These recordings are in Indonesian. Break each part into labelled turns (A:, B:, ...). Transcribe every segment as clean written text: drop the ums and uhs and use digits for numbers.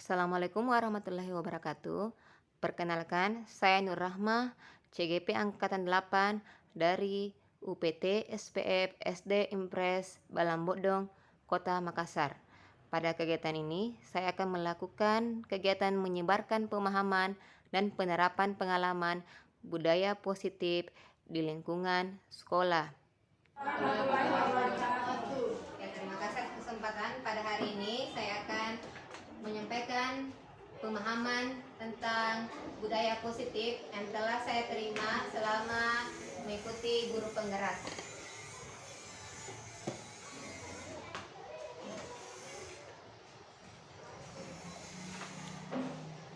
A: Assalamualaikum warahmatullahi wabarakatuh. Perkenalkan, saya Nur Rahmah, CGP Angkatan 8 dari UPT SPF SD Impres Balambodong, Kota Makassar. Pada kegiatan ini, saya akan melakukan kegiatan menyebarkan pemahaman dan penerapan pengalaman budaya positif di lingkungan sekolah. Ya, terima kasih atas kesempatan. Pada hari ini saya akan menyampaikan pemahaman tentang budaya positif yang telah saya terima selama mengikuti guru penggerak.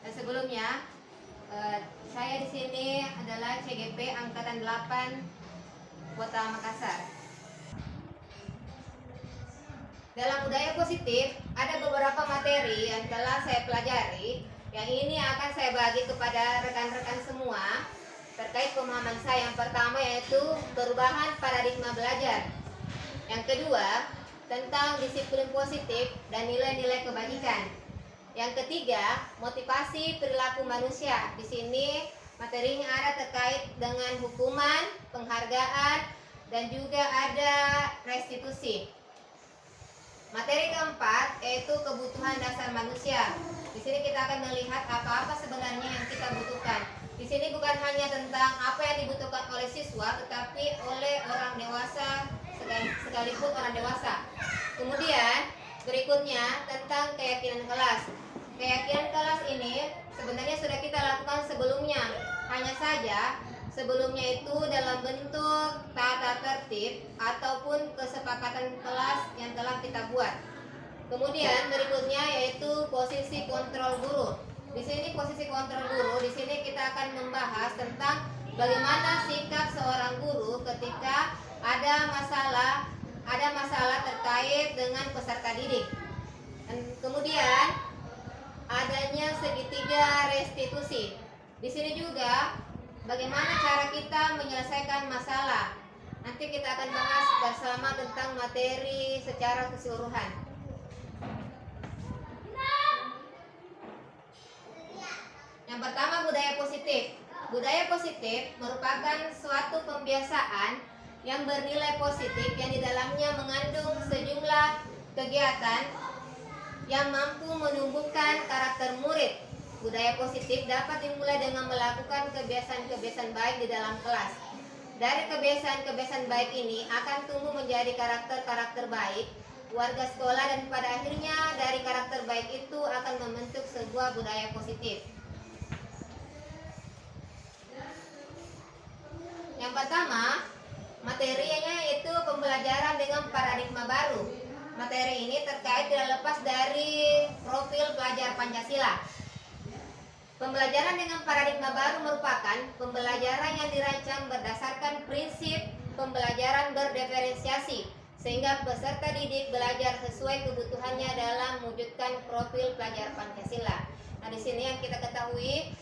A: Dan sebelumnya, saya di sini adalah CGP Angkatan 8 Kota Makassar. Dalam budaya positif, ada beberapa materi yang telah saya pelajari. Yang ini akan saya bagi kepada rekan-rekan semua terkait pemahaman saya. Yang pertama yaitu perubahan paradigma belajar. Yang kedua, tentang disiplin positif dan nilai-nilai kebajikan. Yang ketiga, motivasi perilaku manusia. Di sini materinya ada terkait dengan hukuman, penghargaan, dan juga ada restitusi. Materi keempat yaitu kebutuhan dasar manusia. Di sini kita akan melihat apa-apa sebenarnya yang kita butuhkan. Di sini bukan hanya tentang apa yang dibutuhkan oleh siswa, tetapi oleh orang dewasa sekalipun orang dewasa. Kemudian berikutnya tentang keyakinan kelas. Keyakinan kelas ini sebenarnya sudah kita lakukan sebelumnya. Hanya saja sebelumnya itu dalam bentuk tata tertib ataupun kesepakatan kelas yang telah kita buat. Kemudian berikutnya yaitu posisi kontrol guru. Di sini posisi kontrol guru, di sini kita akan membahas tentang bagaimana sikap seorang guru ketika ada masalah terkait dengan peserta didik. Dan kemudian adanya segitiga restitusi. Di sini juga bagaimana cara kita menyelesaikan masalah. Nanti kita akan bahas bersama tentang materi secara keseluruhan. Yang pertama, budaya positif. Budaya positif merupakan suatu pembiasaan yang bernilai positif yang di dalamnya mengandung sejumlah kegiatan yang mampu menumbuhkan karakter murid. Budaya positif dapat dimulai dengan melakukan kebiasaan-kebiasaan baik di dalam kelas. Dari kebiasaan-kebiasaan baik ini akan tumbuh menjadi karakter-karakter baik warga sekolah, dan pada akhirnya dari karakter baik itu akan membentuk sebuah budaya positif. Yang pertama, materinya yaitu pembelajaran dengan paradigma baru. Materi ini terkait tidak lepas dari profil pelajar Pancasila. Pembelajaran dengan paradigma baru merupakan pembelajaran yang dirancang berdasarkan prinsip pembelajaran berdiferensiasi, sehingga peserta didik belajar sesuai kebutuhannya dalam mewujudkan profil pelajar Pancasila. Nah, di sini yang kita ketahui,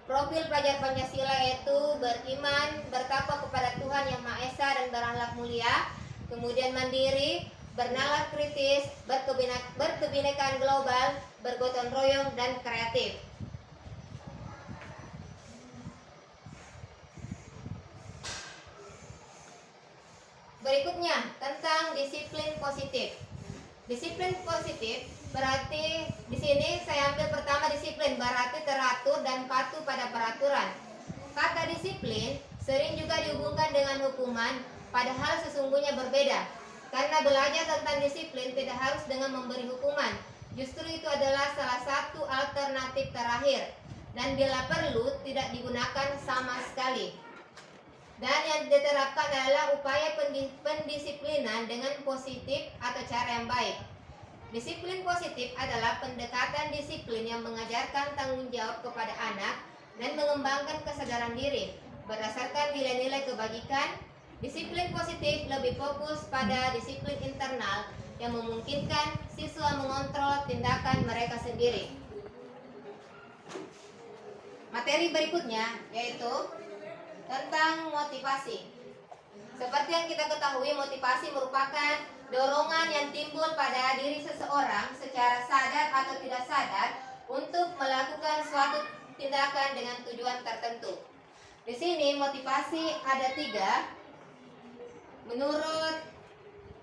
A: profil pelajar Pancasila yaitu beriman, bertakwa kepada Tuhan Yang Maha Esa dan berakhlak mulia, kemudian mandiri, bernalar kritis, berkebinekaan global, bergotong royong, dan kreatif. Berikutnya tentang disiplin positif. Disiplin positif berarti di sini saya ambil pertama disiplin berarti teratur dan patuh pada peraturan. Kata disiplin sering juga dihubungkan dengan hukuman, padahal sesungguhnya berbeda. Karena belajar tentang disiplin tidak harus dengan memberi hukuman. Justru itu adalah salah satu alternatif terakhir, dan bila perlu tidak digunakan sama sekali. Dan yang diterapkan adalah upaya pendisiplinan dengan positif atau cara yang baik. Disiplin positif adalah pendekatan disiplin yang mengajarkan tanggung jawab kepada anak dan mengembangkan kesadaran diri. Berdasarkan nilai-nilai kebajikan, disiplin positif lebih fokus pada disiplin internal yang memungkinkan siswa mengontrol tindakan mereka sendiri. Materi berikutnya yaitu tentang motivasi. Seperti yang kita ketahui, motivasi merupakan dorongan yang timbul pada diri seseorang secara sadar atau tidak sadar untuk melakukan suatu tindakan dengan tujuan tertentu. Di sini motivasi ada 3 menurut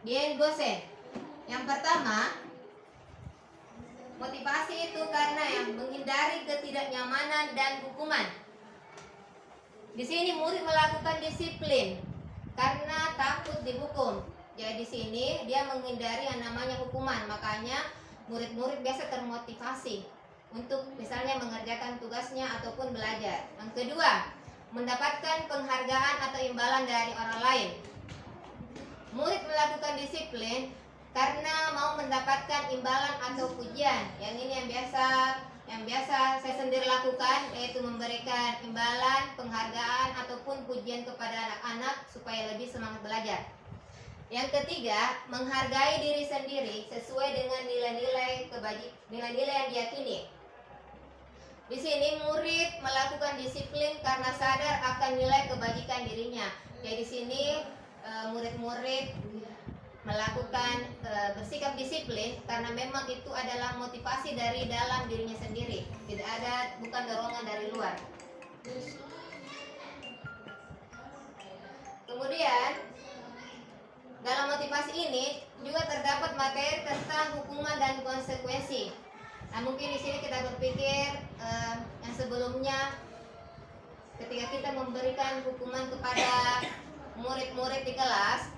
A: Dian Gosen. Yang pertama, motivasi itu karena yang menghindari ketidaknyamanan dan hukuman. Di sini murid melakukan disiplin karena takut dihukum. Jadi di sini dia menghindari yang namanya hukuman. Makanya murid-murid biasa termotivasi untuk misalnya mengerjakan tugasnya ataupun belajar. Yang kedua, mendapatkan penghargaan atau imbalan dari orang lain. Murid melakukan disiplin karena mau mendapatkan imbalan atau pujian. Yang ini yang biasa saya sendiri lakukan, yaitu memberikan imbalan, penghargaan ataupun pujian kepada anak-anak supaya lebih semangat belajar. Yang ketiga, menghargai diri sendiri sesuai dengan nilai-nilai yang diyakini. Di sini murid melakukan disiplin karena sadar akan nilai kebajikan dirinya. Jadi di sini murid-murid melakukan bersikap disiplin karena memang itu adalah motivasi dari dalam dirinya sendiri, bukan dorongan dari luar. Kemudian dalam motivasi ini juga terdapat materi tentang hukuman dan konsekuensi. Nah, mungkin di sini kita berpikir yang sebelumnya ketika kita memberikan hukuman kepada murid-murid di kelas,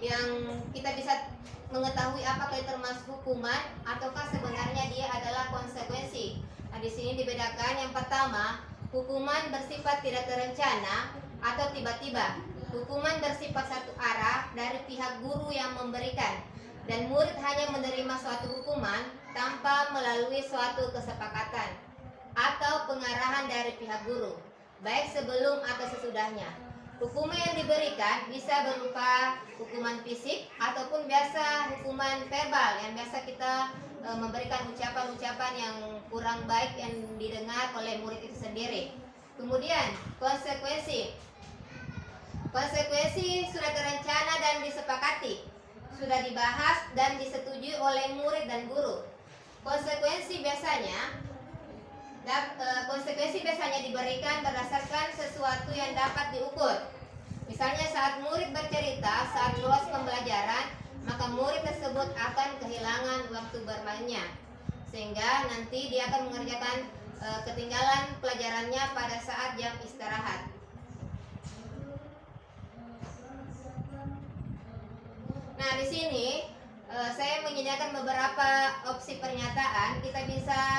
A: yang kita bisa mengetahui apakah itu termasuk hukuman ataukah sebenarnya dia adalah konsekuensi. Nah, di sini dibedakan. Yang pertama, hukuman bersifat tidak terencana atau tiba-tiba. Hukuman bersifat satu arah dari pihak guru yang memberikan, dan murid hanya menerima suatu hukuman tanpa melalui suatu kesepakatan atau pengarahan dari pihak guru, baik sebelum atau sesudahnya. Hukuman yang diberikan bisa berupa hukuman fisik ataupun biasa hukuman verbal yang biasa kita memberikan ucapan-ucapan yang kurang baik yang didengar oleh murid itu sendiri. Kemudian konsekuensi. Konsekuensi sudah terencana dan disepakati, sudah dibahas dan disetujui oleh murid dan guru. Konsekuensi biasanya diberikan berdasarkan sesuatu yang dapat diukur. Misalnya saat murid bercerita saat proses pembelajaran, maka murid tersebut akan kehilangan waktu bermainnya, sehingga nanti dia akan mengerjakan ketinggalan pelajarannya pada saat jam istirahat. Nah, di sini saya menyediakan beberapa opsi pernyataan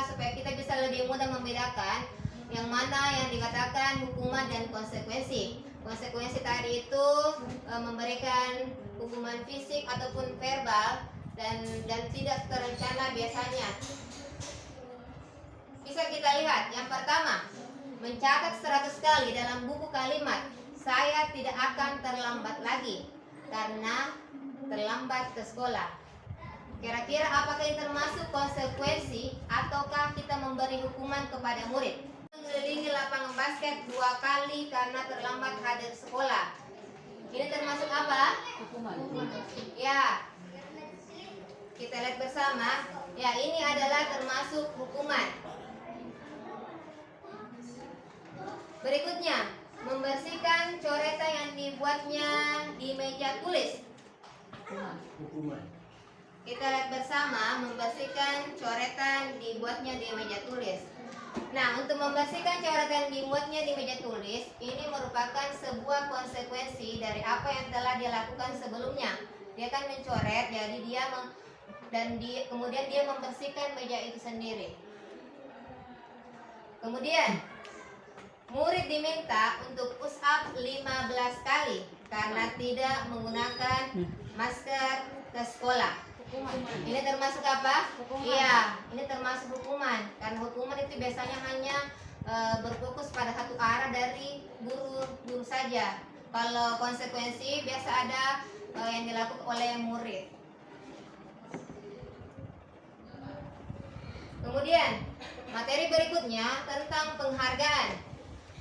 A: supaya kita bisa lebih mudah membedakan yang mana yang dikatakan hukuman dan konsekuensi. Konsekuensi tadi itu memberikan hukuman fisik ataupun verbal dan tidak terencana biasanya. Bisa kita lihat yang pertama, mencatat 100 kali dalam buku kalimat "Saya tidak akan terlambat lagi karena terlambat ke sekolah". Kira-kira apakah ini termasuk konsekuensi ataukah kita memberi hukuman kepada murid? Mengelilingi lapangan basket 2 kali karena terlambat hadir sekolah. Ini termasuk apa? Hukuman. Ya. Kita lihat bersama. Ya, ini adalah termasuk hukuman. Berikutnya, membersihkan coretan yang dibuatnya di meja tulis. Hukuman. Kita lihat bersama, membersihkan coretan dibuatnya di meja tulis. Nah, untuk membersihkan coretan dibuatnya di meja tulis, ini merupakan sebuah konsekuensi dari apa yang telah dia lakukan sebelumnya. Dia akan mencoret, jadi kemudian dia membersihkan meja itu sendiri. Kemudian, murid diminta untuk push up 15 kali karena tidak menggunakan masker ke sekolah. Ini termasuk apa? Iya, ini termasuk hukuman. Karena hukuman itu biasanya hanya berfokus pada satu arah dari guru saja. Kalau konsekuensi biasa ada yang dilakukan oleh murid. Kemudian materi berikutnya tentang penghargaan.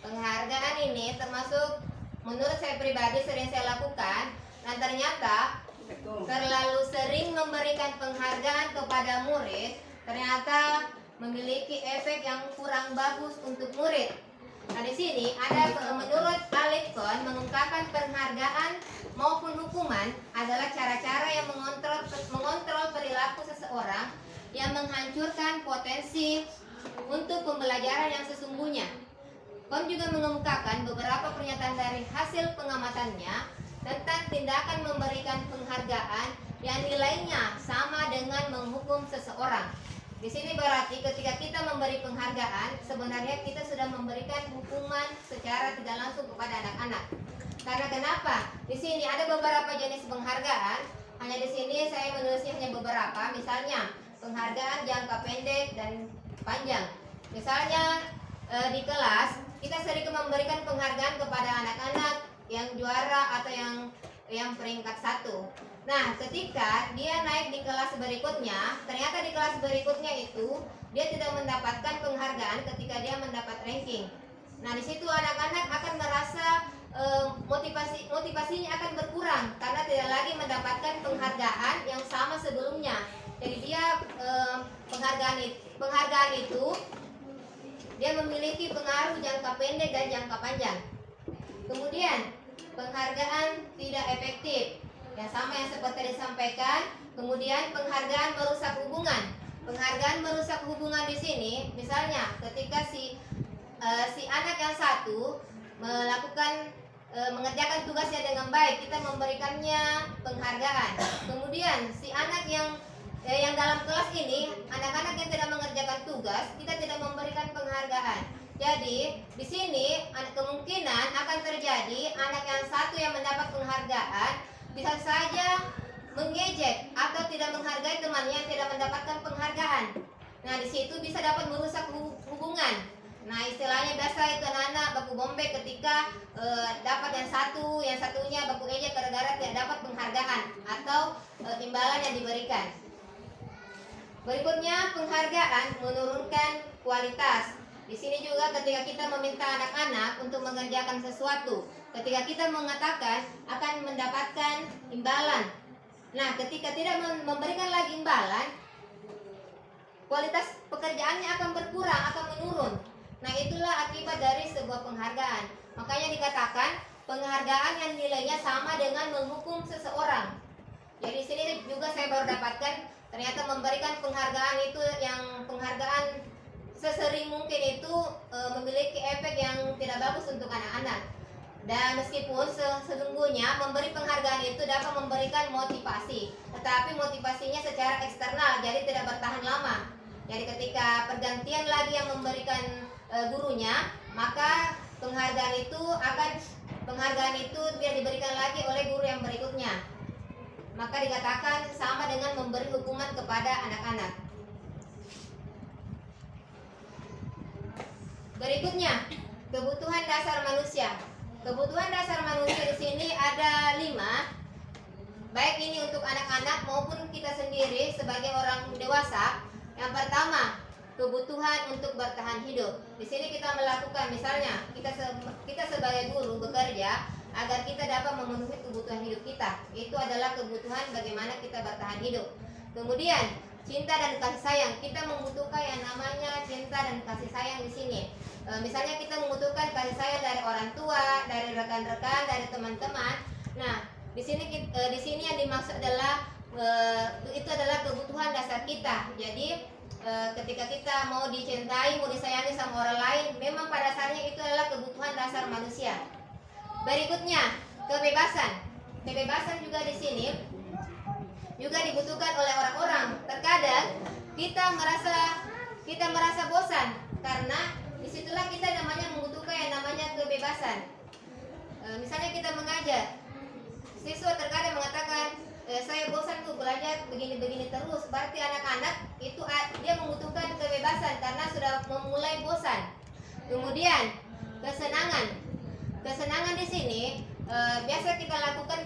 A: Penghargaan ini termasuk menurut saya pribadi sering saya lakukan, dan ternyata terlalu sering memberikan penghargaan kepada murid ternyata memiliki efek yang kurang bagus untuk murid. Nah, di sini ada menurut Alekon mengungkapkan penghargaan maupun hukuman adalah cara-cara yang mengontrol perilaku seseorang yang menghancurkan potensi untuk pembelajaran yang sesungguhnya. Kon juga mengemukakan beberapa pernyataan dari hasil pengamatannya tentang tindakan memberikan penghargaan yang nilainya sama dengan menghukum seseorang. Di sini berarti ketika kita memberi penghargaan, sebenarnya kita sudah memberikan hukuman secara tidak langsung kepada anak-anak. Karena kenapa? Di sini ada beberapa jenis penghargaan. Hanya di sini saya menulisnya hanya beberapa. Misalnya penghargaan jangka pendek dan panjang. Misalnya di kelas kita sering memberikan penghargaan kepada anak-anak yang juara atau yang peringkat 1. Nah, ketika dia naik di kelas berikutnya, ternyata di kelas berikutnya itu dia tidak mendapatkan penghargaan ketika dia mendapat ranking. Nah, di situ anak-anak akan merasa motivasinya akan berkurang karena tidak lagi mendapatkan penghargaan yang sama sebelumnya. Jadi dia penghargaan itu dia memiliki pengaruh jangka pendek dan jangka panjang. Kemudian penghargaan tidak efektif, yang sama yang seperti disampaikan. Kemudian penghargaan merusak hubungan. Penghargaan merusak hubungan di sini, misalnya ketika si anak yang satu mengerjakan tugasnya dengan baik, kita memberikannya penghargaan. Kemudian si anak yang dalam kelas ini, anak-anak yang tidak mengerjakan tugas, kita tidak memberikan penghargaan. Jadi di sini kemungkinan akan terjadi anak yang satu yang mendapat penghargaan bisa saja mengejek atau tidak menghargai temannya yang tidak mendapatkan penghargaan. Nah, di situ bisa dapat merusak hubungan. Nah, istilahnya biasa itu anak-anak baku bombe ketika dapat yang satunya baku ejek gara-gara tidak dapat penghargaan atau imbalan yang diberikan. Berikutnya, penghargaan menurunkan kualitas. Di sini juga ketika kita meminta anak-anak untuk mengerjakan sesuatu, ketika kita mengatakan akan mendapatkan imbalan. Nah, ketika tidak memberikan lagi imbalan, kualitas pekerjaannya akan berkurang, akan menurun. Nah, itulah akibat dari sebuah penghargaan. Makanya dikatakan penghargaan yang nilainya sama dengan menghukum seseorang. Jadi di sini juga saya baru dapatkan ternyata memberikan penghargaan itu yang penghargaan sesering mungkin itu memiliki efek yang tidak bagus untuk anak-anak. Dan meskipun sesungguhnya memberi penghargaan itu dapat memberikan motivasi, tetapi motivasinya secara eksternal, jadi tidak bertahan lama. Jadi ketika pergantian lagi yang memberikan gurunya, maka penghargaan itu tidak diberikan lagi oleh guru yang berikutnya. Maka dikatakan sama dengan memberi hukuman kepada anak-anak. Berikutnya, kebutuhan dasar manusia. Kebutuhan dasar manusia di sini ada 5. Baik ini untuk anak-anak maupun kita sendiri sebagai orang dewasa. Yang pertama, kebutuhan untuk bertahan hidup. Di sini kita melakukan misalnya kita sebagai guru bekerja agar kita dapat memenuhi kebutuhan hidup kita. Itu adalah kebutuhan bagaimana kita bertahan hidup. Kemudian cinta dan kasih sayang. Kita membutuhkan yang namanya cinta dan kasih sayang di sini. Misalnya kita membutuhkan kasih sayang dari orang tua, dari rekan-rekan, dari teman-teman. Nah, di sini yang dimaksud adalah itu adalah kebutuhan dasar kita. Jadi ketika kita mau dicintai, mau disayangi sama orang lain, memang pada dasarnya itu adalah kebutuhan dasar manusia. Berikutnya, kebebasan. Kebebasan juga di sini juga dibutuhkan oleh orang-orang. Terkadang kita merasa bosan karena disitulah kita membutuhkan yang namanya kebebasan. Misalnya kita mengajar, siswa terkadang mengatakan saya bosan tuh belajar begini-begini terus. Berarti anak-anak itu dia membutuhkan kebebasan karena sudah memulai bosan. Kemudian kesenangan di sini biasa kita lakukan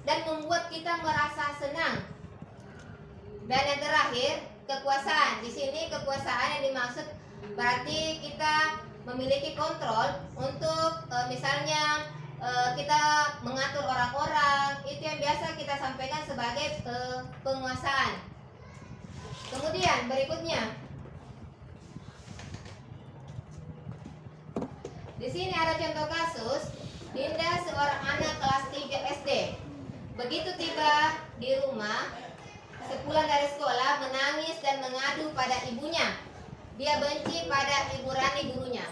A: dan membuat kita merasa senang. Dan yang terakhir, kekuasaan. Di sini kekuasaan yang dimaksud berarti kita memiliki kontrol untuk misalnya kita mengatur orang-orang, itu yang biasa kita sampaikan sebagai penguasaan. Kemudian berikutnya, di sini ada contoh kasus. Dinda, seorang anak kelas 3 SD, begitu tiba di rumah sepulang dari sekolah, menangis dan mengadu pada ibunya. Dia benci pada Ibu Rani, gurunya.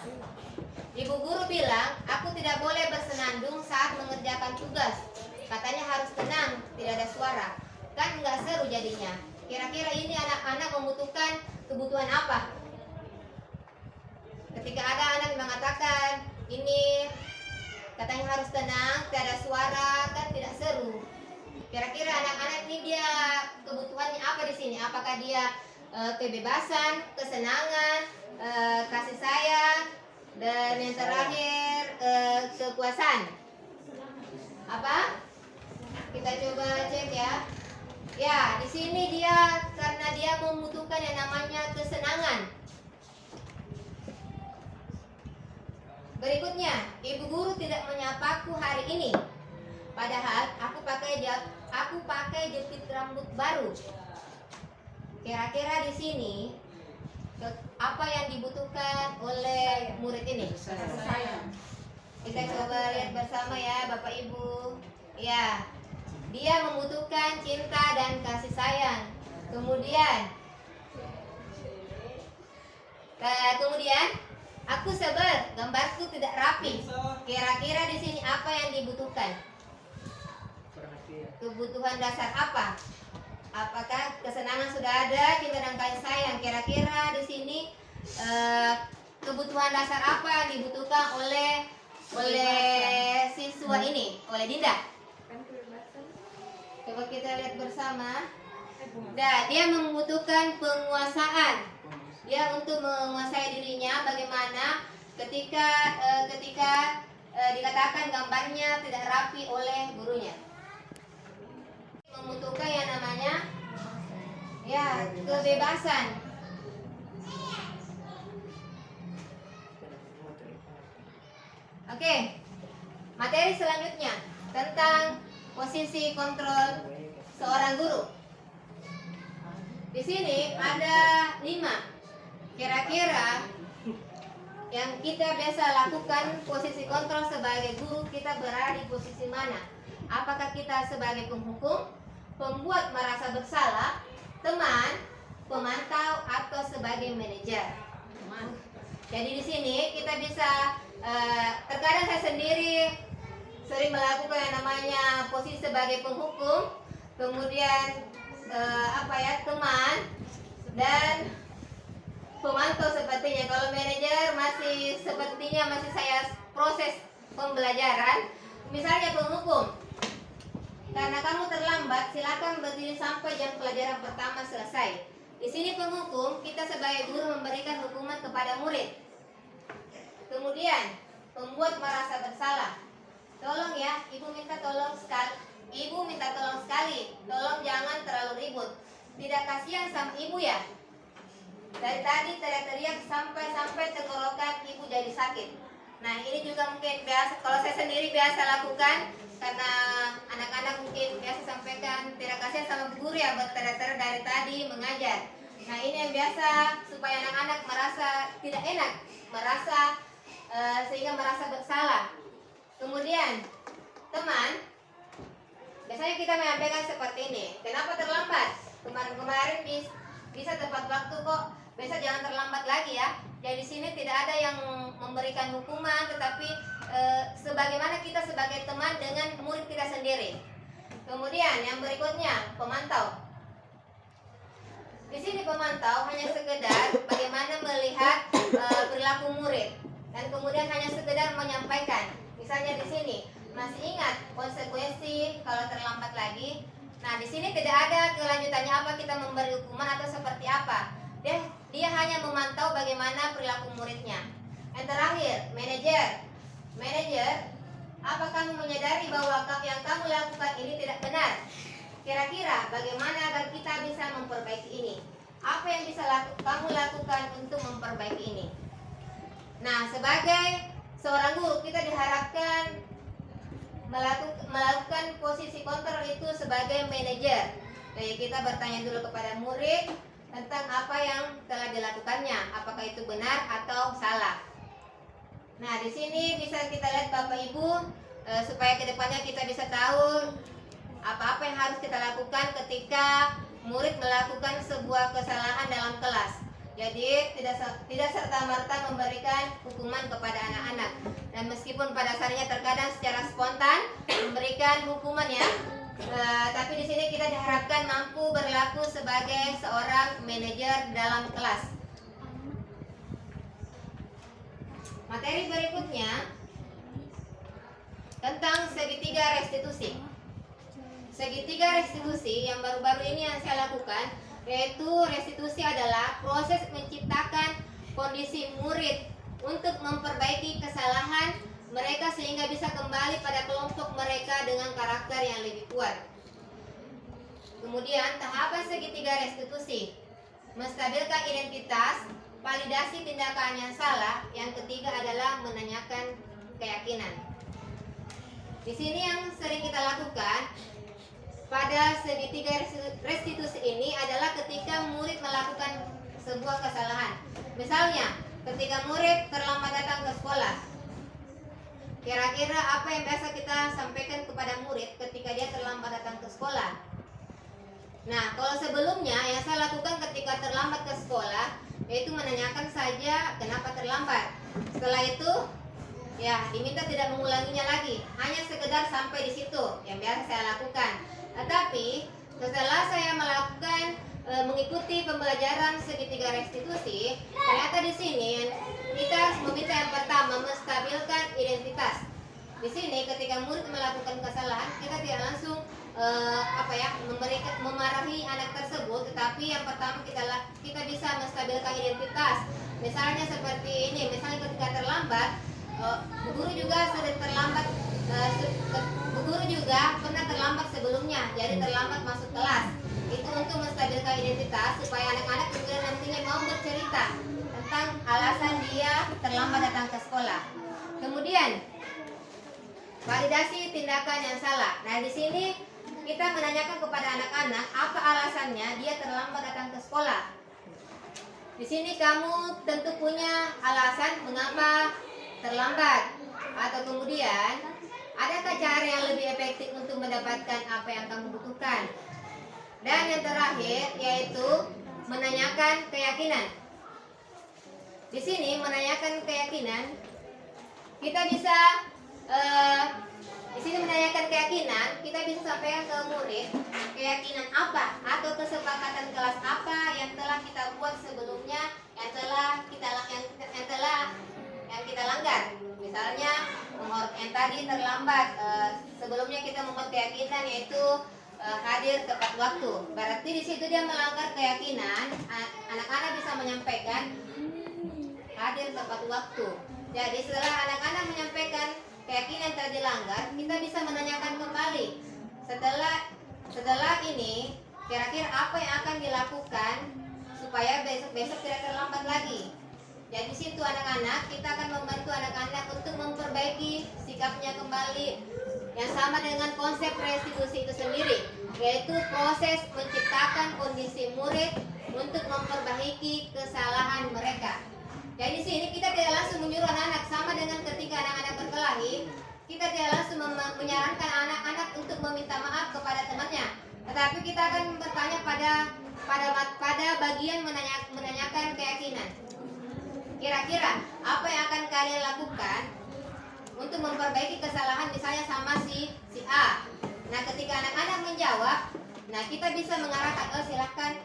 A: Ibu guru bilang, aku tidak boleh bersenandung saat mengerjakan tugas. Katanya harus tenang, tidak ada suara. Kan nggak seru jadinya. Kira-kira ini anak-anak membutuhkan kebutuhan apa? Ketika ada anak yang mengatakan, ini katanya harus tenang, tidak ada suara, kan tidak seru. Kira-kira anak-anak ini dia kebutuhannya apa di sini? Apakah dia kebebasan, kesenangan, kasih sayang, dan yang terakhir kepuasan? Apa? Kita coba cek ya. Ya, di sini dia karena dia membutuhkan yang namanya kesenangan. Berikutnya, ibu guru tidak menyapaku hari ini. Padahal aku pakai jepit rambut baru. Kira-kira di sini apa yang dibutuhkan oleh murid ini? Kita coba lihat bersama ya, Bapak Ibu. Ya, dia membutuhkan cinta dan kasih sayang. Kemudian aku sebel, gambarku tidak rapi. Kira-kira di sini apa yang dibutuhkan? Kebutuhan dasar apa? Apakah kesenangan sudah ada, cinta dan kasih sayang? Kira-kira di sini kebutuhan dasar apa yang dibutuhkan oleh siswa ini, oleh Dinda? Coba kita lihat bersama. Nah, dia membutuhkan penguasaan. Dia untuk menguasai dirinya. Bagaimana ketika dikatakan gambarnya tidak rapi oleh gurunya? Membutuhkan yang namanya ya kebebasan. Oke, materi selanjutnya tentang posisi kontrol seorang guru. Di sini ada 5. Kira-kira yang kita biasa lakukan posisi kontrol sebagai guru, kita berada di posisi mana? Apakah kita sebagai penghukum, pembuat merasa bersalah, teman, pemantau, atau sebagai manajer? Jadi di sini kita bisa terkadang saya sendiri sering melakukan yang namanya posisi sebagai penghukum, kemudian teman dan pemantau sepertinya. Kalau manajer sepertinya masih saya proses pembelajaran. Misalnya penghukum, karena kamu terlambat, silakan berdiri sampai jam pelajaran pertama selesai. Di sini penghukum, kita sebagai guru memberikan hukuman kepada murid. Kemudian pembuat merasa bersalah. Tolong ya, ibu minta tolong sekali. Tolong jangan terlalu ribut. Tidak kasihan sama ibu ya? Dari tadi teriak-teriak sampai tenggorokan ibu jadi sakit. Nah, ini juga mungkin biasa, kalau saya sendiri biasa lakukan, karena anak-anak mungkin biasa sampaikan tidak kasihan sama guru ya, berteriak-teriak dari tadi mengajar. Nah, ini yang biasa supaya anak-anak merasa tidak enak, sehingga merasa bersalah. Kemudian teman, biasanya kita menyampaikan seperti ini, kenapa terlambat? Kemarin bisa tepat waktu kok, besok jangan terlambat lagi ya. Jadi di sini tidak ada yang memberikan hukuman, tetapi sebagaimana kita sebagai teman dengan murid kita sendiri. Kemudian yang berikutnya, pemantau. Di sini pemantau hanya sekedar bagaimana melihat perilaku murid, dan kemudian hanya sekedar menyampaikan. Misalnya di sini masih ingat konsekuensi kalau terlambat lagi. Nah, di sini tidak ada kelanjutannya apa kita memberi hukuman atau seperti apa. Dia hanya memantau bagaimana perilaku muridnya. Yang terakhir, manajer, apa kamu menyadari bahwa yang kamu lakukan ini tidak benar? Kira-kira bagaimana agar kita bisa memperbaiki ini? Apa yang bisa kamu lakukan untuk memperbaiki ini? Nah, sebagai seorang guru, kita diharapkan melakukan posisi kontrol itu sebagai manajer. Jadi kita bertanya dulu kepada murid tentang apa yang telah dilakukannya, apakah itu benar atau salah. Nah, di sini bisa kita lihat Bapak Ibu, supaya kedepannya kita bisa tahu apa-apa yang harus kita lakukan ketika murid melakukan sebuah kesalahan dalam kelas. Jadi tidak serta-merta memberikan hukuman kepada anak-anak. Dan meskipun pada dasarnya terkadang secara spontan memberikan hukuman ya, tapi di sini kita diharapkan mampu berlaku sebagai seorang manajer dalam kelas. Materi berikutnya tentang segitiga restitusi. Segitiga restitusi yang baru-baru ini yang saya lakukan, yaitu restitusi adalah proses menciptakan kondisi murid untuk memperbaiki kesalahan mereka sehingga bisa kembali pada kelompok mereka dengan karakter yang lebih kuat. Kemudian tahapan segitiga restitusi, menstabilkan identitas, validasi tindakan yang salah. Yang ketiga adalah menanyakan keyakinan. Di sini yang sering kita lakukan pada segitiga restitusi ini adalah ketika murid melakukan sebuah kesalahan. Misalnya, ketika murid terlambat datang ke sekolah, kira-kira apa yang biasa kita sampaikan kepada murid ketika dia terlambat datang ke sekolah? Nah, kalau sebelumnya yang saya lakukan ketika terlambat ke sekolah, yaitu menanyakan saja kenapa terlambat. Setelah itu, ya diminta tidak mengulanginya lagi, hanya sekedar sampai di situ yang biasa saya lakukan. Tetapi setelah saya melakukan mengikuti pembelajaran segitiga restitusi, ternyata di sini kita meminta yang pertama menstabilkan identitas. Di sini ketika murid melakukan kesalahan, kita tidak langsung memarahi anak tersebut, tetapi yang pertama kita bisa menstabilkan identitas. Misalnya seperti ini, misalnya ketika terlambat, Bu Guru juga sering terlambat. Bu Guru juga pernah terlambat sebelumnya, jadi terlambat masuk kelas. Itu untuk menstabilkan identitas supaya anak-anak kemudian nantinya mau bercerita tentang alasan dia terlambat datang ke sekolah. Kemudian validasi tindakan yang salah. Nah, di sini kita menanyakan kepada anak-anak apa alasannya dia terlambat datang ke sekolah. Di sini kamu tentu punya alasan mengapa terlambat, atau kemudian adakah cara yang lebih efektif untuk mendapatkan apa yang kamu butuhkan. Dan yang terakhir yaitu menanyakan keyakinan. Di sini menanyakan keyakinan, kita bisa di sini menanyakan keyakinan, kita bisa sampaikan ke murid keyakinan apa atau kesepakatan kelas apa yang telah kita buat sebelumnya, yang kita langgar. Misalnya yang tadi terlambat, sebelumnya kita membuat keyakinan yaitu hadir tepat waktu. Berarti di situ dia melanggar keyakinan. Anak-anak bisa menyampaikan hadir tepat waktu. Jadi setelah anak-anak menyampaikan keyakinan telah dilanggar, kita bisa menanyakan kembali. Setelah ini, kira-kira apa yang akan dilakukan supaya besok-besok tidak terlambat lagi. Jadi situ anak-anak, kita akan membantu anak-anak untuk memperbaiki sikapnya kembali, yang sama dengan konsep restitusi itu sendiri, yaitu proses menciptakan kondisi murid untuk memperbaiki kesalahan mereka. Jadi di sini kita tidak langsung menyuruh anak-anak, sama dengan ketika anak-anak berkelahi, kita tidak langsung menyarankan anak-anak untuk meminta maaf kepada temannya, tetapi kita akan bertanya pada bagian menanyakan keyakinan. Kira-kira apa yang akan kalian lakukan untuk memperbaiki kesalahan misalnya sama si A. Nah, ketika anak-anak menjawab, nah kita bisa mengarahkan, silahkan,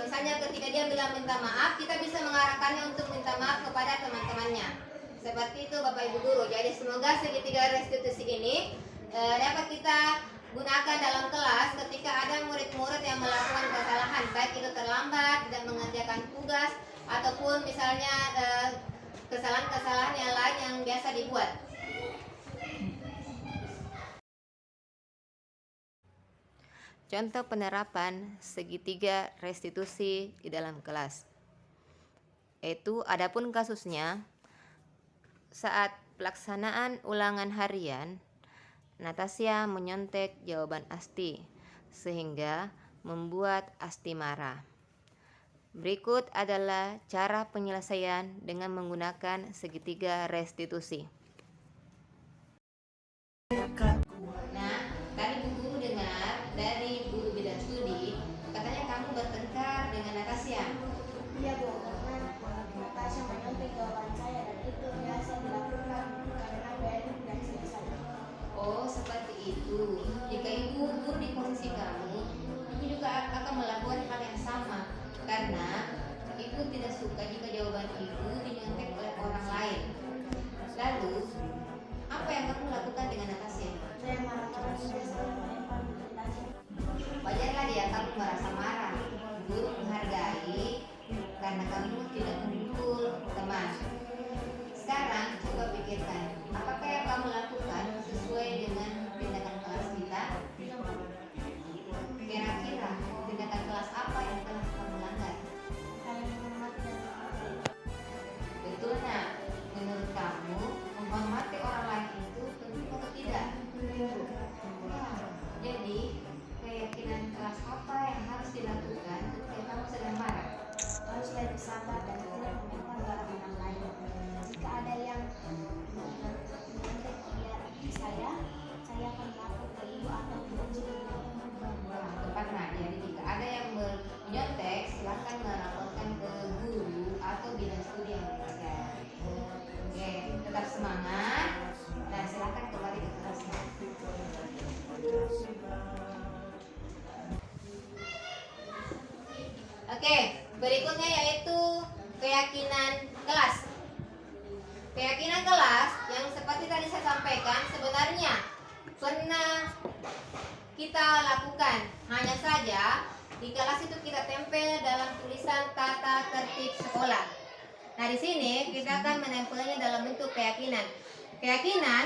A: misalnya ketika dia bilang minta maaf, kita bisa mengarahkannya untuk minta maaf kepada teman-temannya. Seperti itu Bapak Ibu Guru. Jadi semoga segitiga restitusi ini dapat kita gunakan dalam kelas ketika ada murid-murid yang melakukan kesalahan, baik itu terlambat, tidak mengerjakan tugas, ataupun misalnya kesalahan-kesalahan yang lain yang biasa dibuat. Contoh penerapan segitiga restitusi di dalam kelas. Yaitu adapun kasusnya saat pelaksanaan ulangan harian,
B: Natasha menyontek jawaban Asti, sehingga membuat Asti marah. Berikut adalah cara penyelesaian dengan menggunakan segitiga restitusi.
A: Nah, tadi Bu Guru dengar dari guru bidang studi, katanya kamu bertengkar dengan Natasha.
C: Iya Bu, karena Natasha menyontek jawaban saya dan itu biasa dilakukan karena PR dan selesai.
A: Oh, seperti itu. Jika ibu guru di posisi kamu, ibu juga akan melakukan hal yang sama, karena ibu tidak suka jika jawaban ibu dinyontek oleh orang lain. Lalu, apa yang kamu lakukan dengan Natasha?
C: Saya marah-marah sudah selalu melempar Natasha.
A: Wajarlah dia kamu merasa marah. Guru menghargai karena kamu tidak memukul teman. Sekarang coba pikirkan, apakah yang kamu lakukan sesuai dengan tindakan kelas kita? Kira-kira tindakan kelas apa yang telah kamu langgar?
C: Saling menghormati dan menghargai.
A: Betul nak? Menurut kamu, menghormati orang lain itu penting atau tidak? Jadi, keyakinan kelas apa yang harus dilakukan ketika kamu sedang marah?
C: Harus lebih sabar dan tidak melempar barang orang lain. Jika ada yang menyontek saya akan melapor ke ibu atau polisi.
A: Tepat nak. Jadi jika ada yang menyontek, silakan melaporkan ke guru atau bidang studi yang terkait. Oke, tetap semangat dan silakan kembali ke kelasnya. Oke, berikutnya yaitu keyakinan kelas. Keyakinan kelas yang seperti tadi saya sampaikan sebenarnya pernah kita lakukan. Hanya saja di kelas itu kita tempel dalam tulisan tata tertib sekolah. Nah, di sini kita akan menempelnya dalam bentuk keyakinan. Keyakinan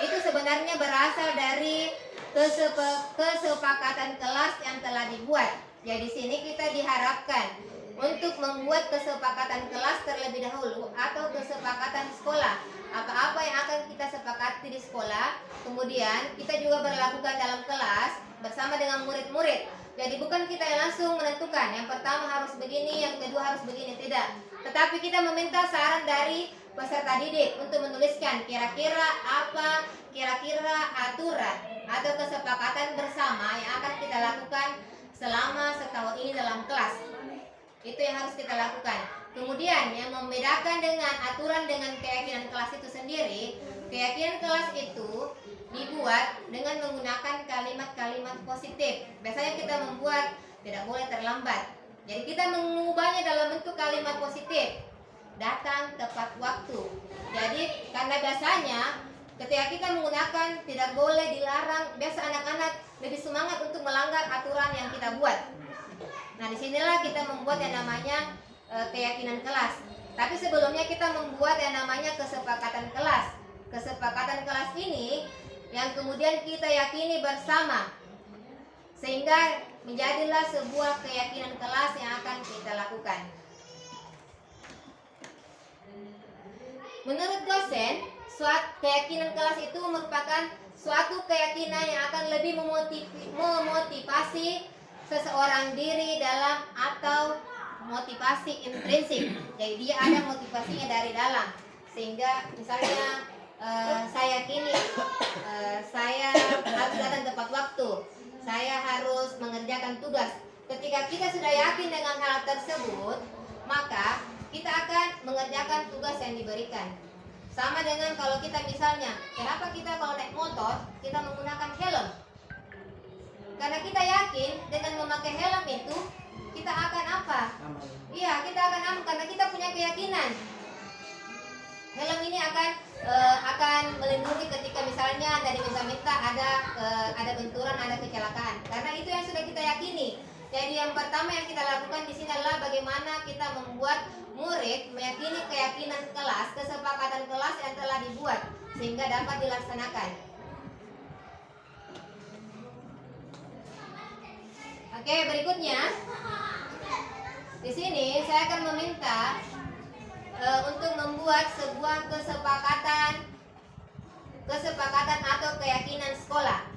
A: itu sebenarnya berasal dari kesepakatan kelas yang telah dibuat. Jadi di sini kita diharapkan untuk membuat kesepakatan kelas terlebih dahulu atau kesepakatan sekolah. Apa-apa yang akan kita sepakati di sekolah, kemudian kita juga berlakukan dalam kelas bersama dengan murid-murid. Jadi bukan kita yang langsung menentukan, yang pertama harus begini, yang kedua harus begini, tidak. Tetapi kita meminta saran dari peserta didik untuk menuliskan kira-kira apa, kira-kira aturan atau kesepakatan bersama yang akan kita lakukan selama setahun ini dalam kelas. Itu yang harus kita lakukan. Kemudian yang membedakan dengan aturan dengan keyakinan kelas itu sendiri, keyakinan kelas itu dibuat dengan menggunakan kalimat-kalimat positif. Biasanya kita membuat tidak boleh terlambat. Jadi kita mengubahnya dalam bentuk kalimat positif. Datang tepat waktu. Jadi karena biasanya ketika kita menggunakan tidak boleh, dilarang, biasa anak-anak lebih semangat untuk melanggar aturan yang kita buat. Nah, disinilah kita membuat yang namanya keyakinan kelas. Tapi sebelumnya kita membuat yang namanya kesepakatan kelas. Kesepakatan kelas ini yang kemudian kita yakini bersama, sehingga menjadilah sebuah keyakinan kelas yang akan kita lakukan. Menurut dosen, keyakinan kelas itu merupakan suatu keyakinan yang akan lebih memotivasi seseorang diri dalam atau motivasi intrinsik. Jadi dia ada motivasinya dari dalam, sehingga misalnya saya yakini saya harus datang tepat waktu, saya harus mengerjakan tugas. Ketika kita sudah yakin dengan hal tersebut, maka kita akan mengerjakan tugas yang diberikan. Sama dengan kalau kita misalnya, kenapa kita kalau naik motor kita menggunakan helm? Karena kita yakin dengan memakai helm itu kita akan apa? Iya, kita akan aman karena kita punya keyakinan. Helm ini akan melindungi ketika misalnya dari minta-minta ada benturan, ada kecelakaan. Karena itu yang sudah kita yakini. Jadi yang pertama yang kita lakukan di sini adalah bagaimana kita membuat murid meyakini keyakinan kelas, kesepakatan kelas yang telah dibuat sehingga dapat dilaksanakan. Oke, berikutnya di sini saya akan meminta untuk membuat sebuah kesepakatan kesepakatan atau keyakinan sekolah.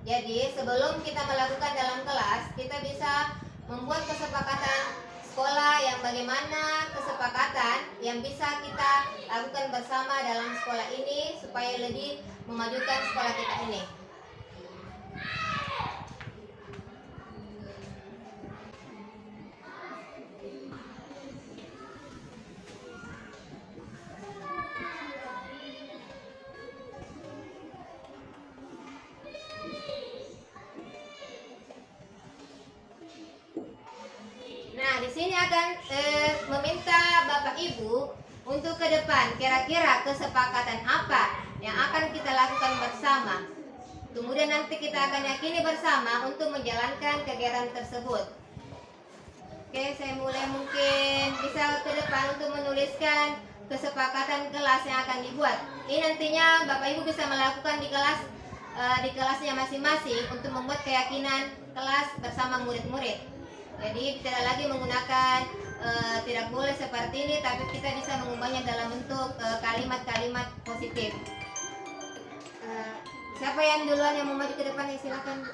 A: Jadi sebelum kita melakukan dalam kelas, kita bisa membuat kesepakatan sekolah yang bagaimana kesepakatan yang bisa kita lakukan bersama dalam sekolah ini supaya lebih memajukan sekolah kita ini. Nah, di sini akan meminta Bapak Ibu untuk ke depan kira-kira kesepakatan apa yang akan kita lakukan bersama. Kemudian nanti kita akan yakini bersama untuk menjalankan kegiatan tersebut. Oke, saya mulai mungkin bisa ke depan untuk menuliskan kesepakatan kelas yang akan dibuat. Ini nantinya Bapak Ibu bisa melakukan di kelasnya masing-masing untuk membuat keyakinan kelas bersama murid-murid. Jadi tidak lagi menggunakan tidak boleh seperti ini, tapi kita bisa mengubahnya dalam bentuk kalimat-kalimat positif. Siapa yang duluan yang mau maju ke depan, ya silakan.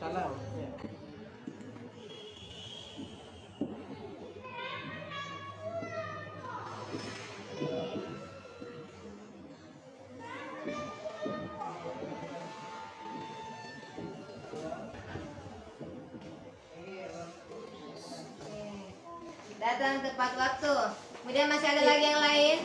D: Salam. Ya.
A: Datang tepat waktu. Kemudian masih ada lagi yang lain?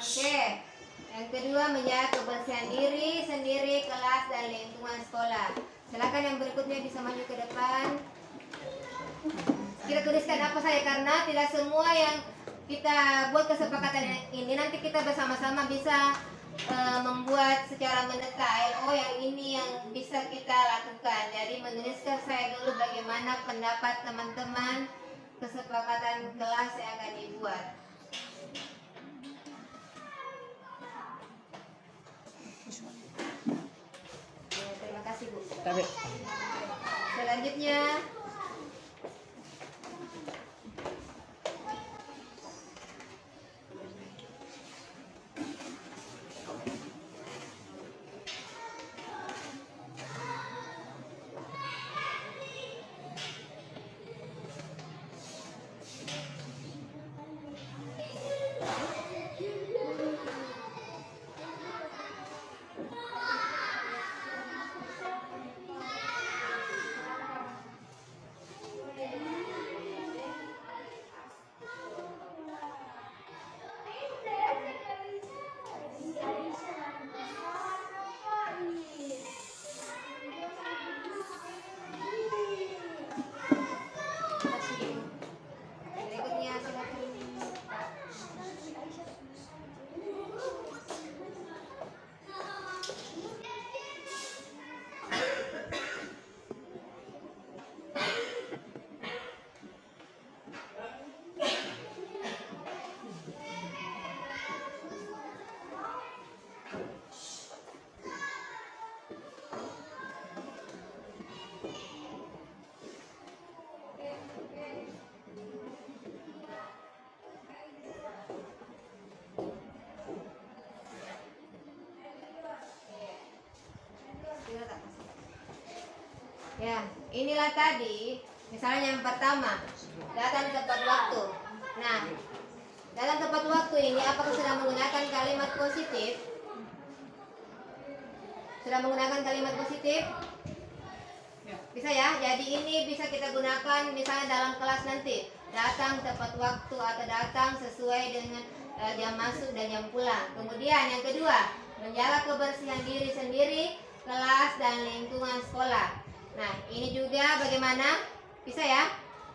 A: Oke, yang kedua menjaga kebersihan diri sendiri, kelas dan lingkungan sekolah. Silakan yang berikutnya bisa maju ke depan. Kita tuliskan apa saja karena tidak semua yang kita buat kesepakatan ini nanti kita bersama-sama bisa membuat secara mendetail. Oh, yang ini yang bisa kita lakukan. Jadi menuliskan saya dulu bagaimana pendapat teman-teman kesepakatan kelas yang akan dibuat. Terima kasih, Bu. Selanjutnya Ya, inilah tadi, misalnya yang pertama, datang tepat waktu. Nah, datang tepat waktu ini apakah sudah menggunakan kalimat positif? Sudah menggunakan kalimat positif? Bisa ya, jadi ini bisa kita gunakan misalnya dalam kelas nanti. Datang tepat waktu atau datang sesuai dengan jam masuk dan jam pulang. Kemudian yang kedua, menjaga kebersihan diri sendiri, kelas dan lingkungan sekolah. Nah, ini juga bagaimana? Bisa ya?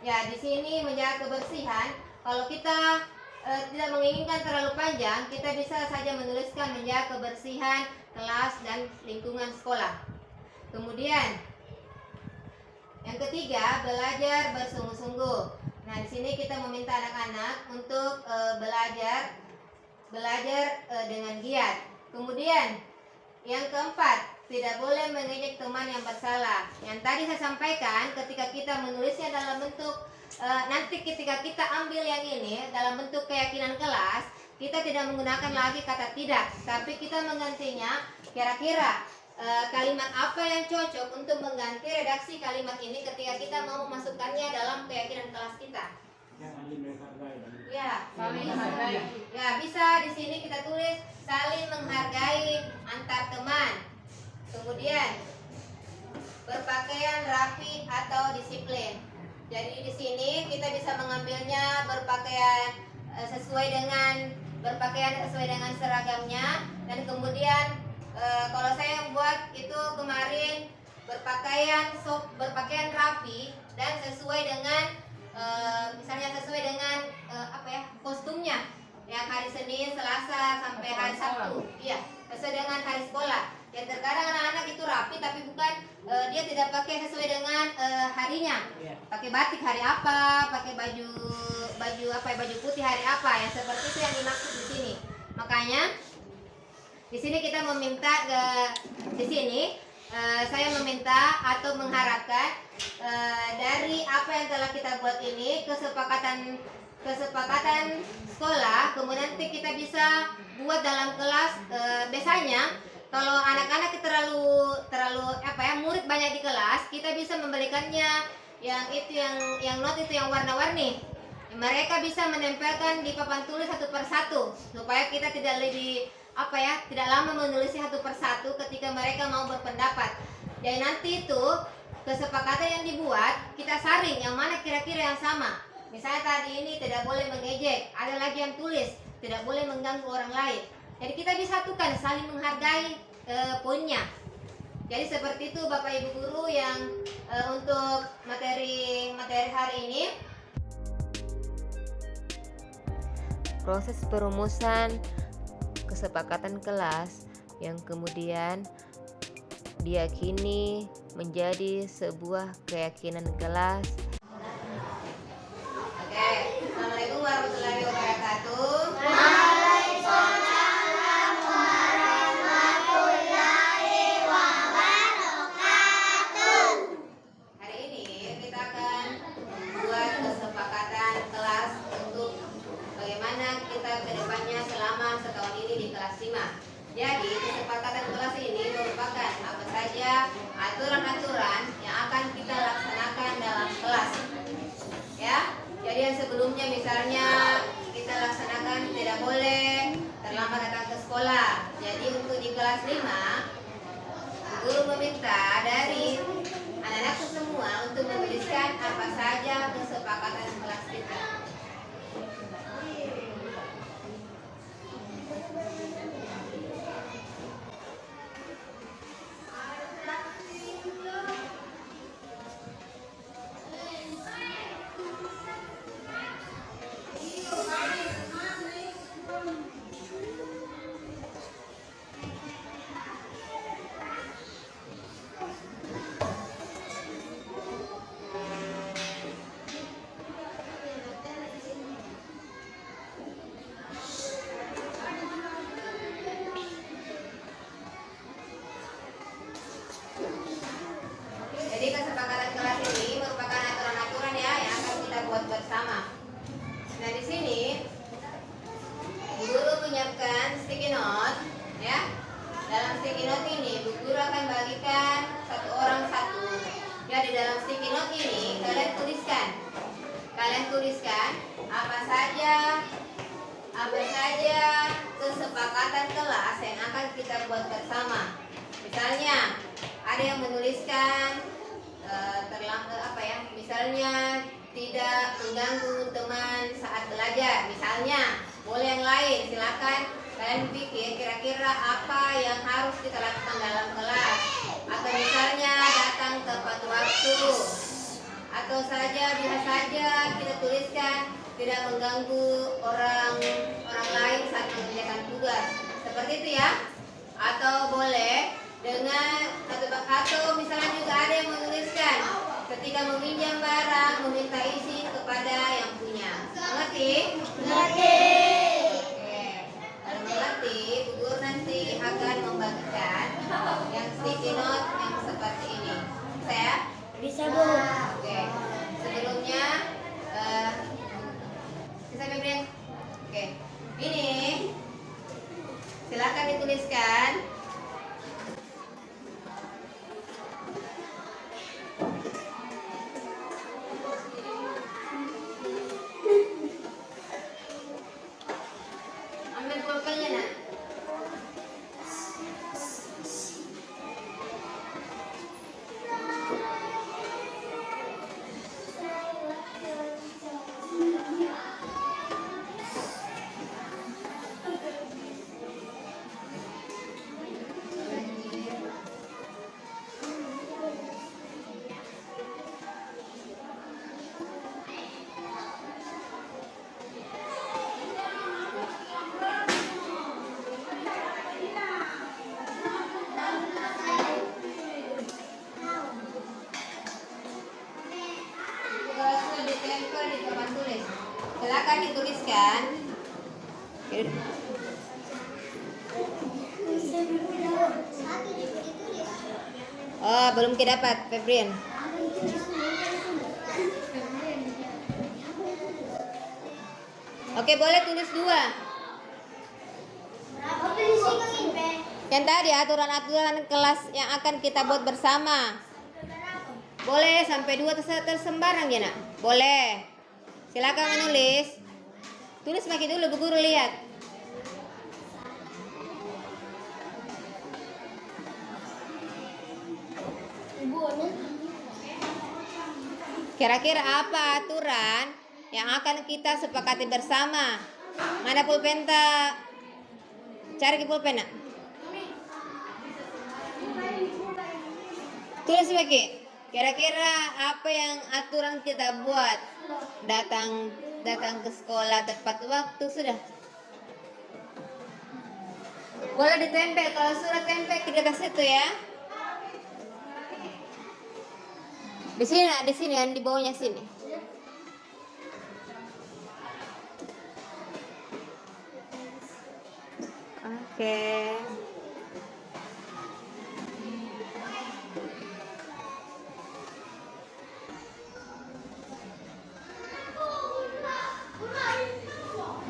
A: Ya, di sini menjaga kebersihan. Kalau kita tidak menginginkan terlalu panjang, kita bisa saja menuliskan menjaga kebersihan kelas dan lingkungan sekolah. Kemudian yang ketiga, belajar bersungguh-sungguh. Nah, di sini kita meminta anak-anak untuk belajar dengan giat. Kemudian yang keempat, tidak boleh mengejek teman yang bersalah. Yang tadi saya sampaikan, ketika kita menulisnya dalam bentuk nanti ketika kita ambil yang ini dalam bentuk keyakinan kelas, kita tidak menggunakan lagi kata tidak, tapi kita menggantinya kira-kira kalimat apa yang cocok untuk mengganti redaksi kalimat ini ketika kita mau memasukkannya dalam keyakinan kelas kita. Ya, saling menghargai. Ya, bisa di sini kita tulis saling menghargai antar teman. Kemudian berpakaian rapi atau disiplin. Jadi di sini kita bisa mengambilnya berpakaian sesuai dengan seragamnya, dan kemudian kalau saya buat itu kemarin berpakaian rapi dan sesuai dengan misalnya sesuai dengan kostumnya yang hari Senin, Selasa sampai hari Sabtu. Iya, sesuai dengan hari sekolah. Dan terkadang anak-anak itu rapi tapi bukan dia tidak pakai sesuai dengan harinya. Pakai batik hari apa, pakai baju putih hari apa, yang seperti itu yang dimaksud di sini. Makanya di sini kita meminta saya meminta atau mengharapkan dari apa yang telah kita buat ini kesepakatan sekolah, kemudian nanti kita bisa buat dalam kelas. Biasanya kalau anak-anak terlalu murid banyak di kelas, kita bisa memberikannya yang note itu yang warna-warni. Mereka bisa menempelkan di papan tulis satu persatu supaya kita tidak lama menulisnya satu persatu ketika mereka mau berpendapat. Jadi nanti itu kesepakatan yang dibuat kita saring yang mana kira-kira yang sama. Misalnya tadi ini tidak boleh mengejek, ada lagi yang tulis tidak boleh mengganggu orang lain. Jadi kita bisa satukan saling menghargai poinnya. Jadi seperti itu Bapak Ibu guru yang untuk materi hari ini.
B: Proses perumusan kesepakatan kelas yang kemudian diyakini menjadi sebuah keyakinan kelas.
A: Oke, Assalamualaikum warahmatullahi wabarakatuh. Hari ini kita akan buat kesepakatan kelas untuk bagaimana kita ke depannya selama setahun ini di kelas 5. Jadi kesepakatan kelas ini merupakan apa saja aturan-aturan yang akan kita laksanakan dalam kelas. Ya, jadi yang sebelumnya misalnya kita laksanakan tidak boleh terlambat datang ke sekolah. Jadi untuk di kelas 5, guru meminta dari anak-anak semua untuk menuliskan apa saja kesepakatan kelas kita. kalian tuliskan apa saja kesepakatan kelas yang akan kita buat bersama. Misalnya ada yang menuliskan misalnya tidak mengganggu teman saat belajar. Misalnya, boleh yang lain, silakan kalian pikir kira-kira apa yang harus kita lakukan dalam kelas. Atau misalnya datang tepat waktu. Atau bisa saja kita tuliskan tidak mengganggu orang lain saat mengerjakan tugas. Seperti itu ya. Atau boleh atau misalnya juga ada yang menuliskan ketika meminjam barang meminta izin kepada yang punya. Mengerti? Mengerti. Oke. Kalau mengerti, Bu Guru nanti akan membagikan yang sticky note yang seperti ini. Bisa ya?
C: Bisa, Bu.
A: Oke. Sebelumnya bisa Febrian? Oke. Ini silakan dituliskan. Ambil pulpennya, Nak. Silakan dituliskan. Oh, belum kita dapat, Febrian. Oke, boleh tulis 2. Yang tadi aturan-aturan kelas yang akan kita buat bersama. Boleh sampai 2 tersembarang ya, Nak? Boleh. Silakan menulis. Tulis pakai dulu, Bu Guru lihat. Kira-kira apa aturan yang akan kita sepakati bersama? Mana pulpen tak? Cari ke pulpen, Nak. Tulis pakai. Kira-kira apa yang aturan kita buat? Datang ke sekolah tepat waktu sudah. Boleh ditempel, kalau surat tempel di atas itu ya. Di sini, Nak, di sini kan di bawahnya sini. Oke.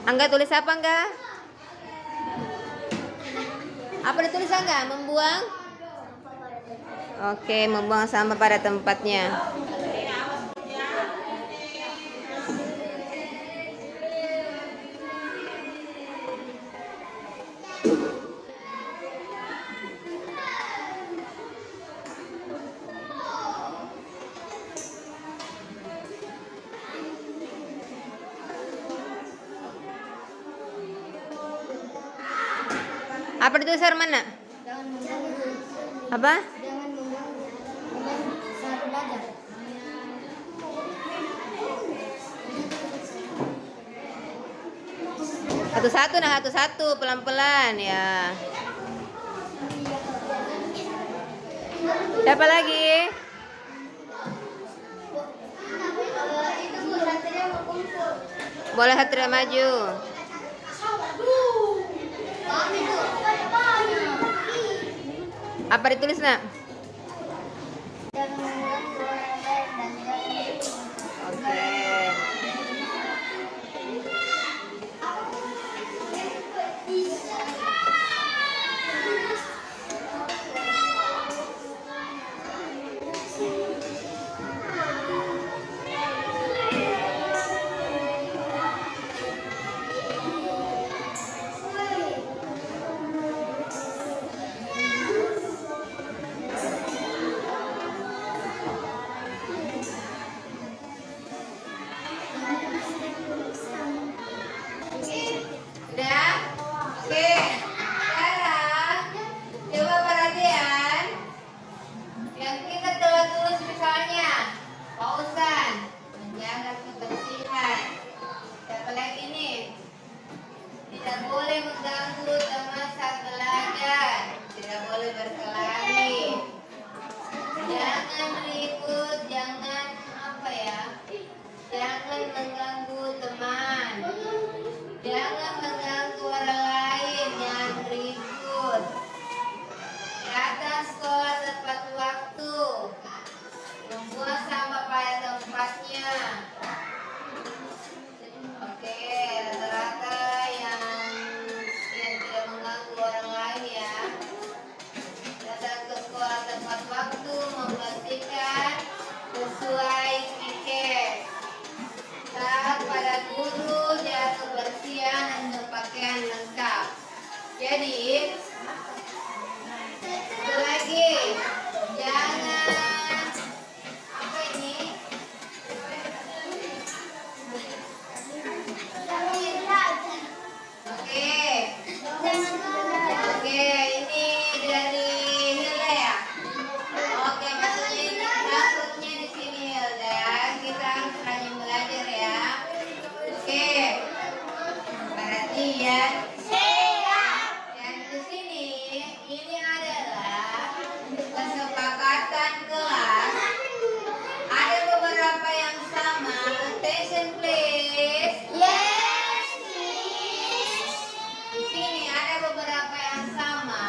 A: Angga tulis apa enggak? Apa ditulis enggak? Membuang? Oke, membuang sampah pada tempatnya. Apa ditulis mana?
C: Jangan mengganggu.
A: Apa?
C: Jangan mengganggu saat belajar.
A: Satu-satu, nah satu-satu, pelan-pelan ya. Siapa lagi? Boleh Satria maju. Apa ditulis, Nak?
C: Jangan mengganggu orang lain dan jangan
A: Oke. Jadi satu lagi, jangan apa ini? Oke, ini dari Hilda ya. Oke, maksudnya di sini Hilda, kita harus rajin belajar ya. Oke, perhatian. Dan di sini ini adalah kesepakatan kelas. Ada beberapa yang sama. Attention please. Di sini ada beberapa yang sama.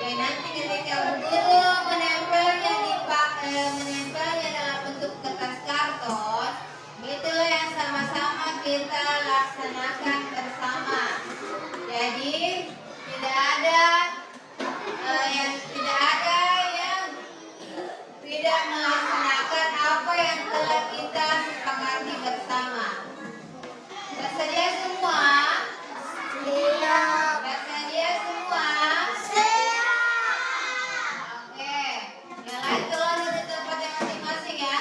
A: Dan nanti ketika guru menempelnya dalam bentuk kertas karton, itulah yang sama-sama kita laksanakan bersama. Jadi tidak ada yang tidak melaksanakan apa yang telah kita sepakati bersama. Bersedia semua? Bersedia semua? Oke, yang lain keluar dari tempatnya masing-masing ya.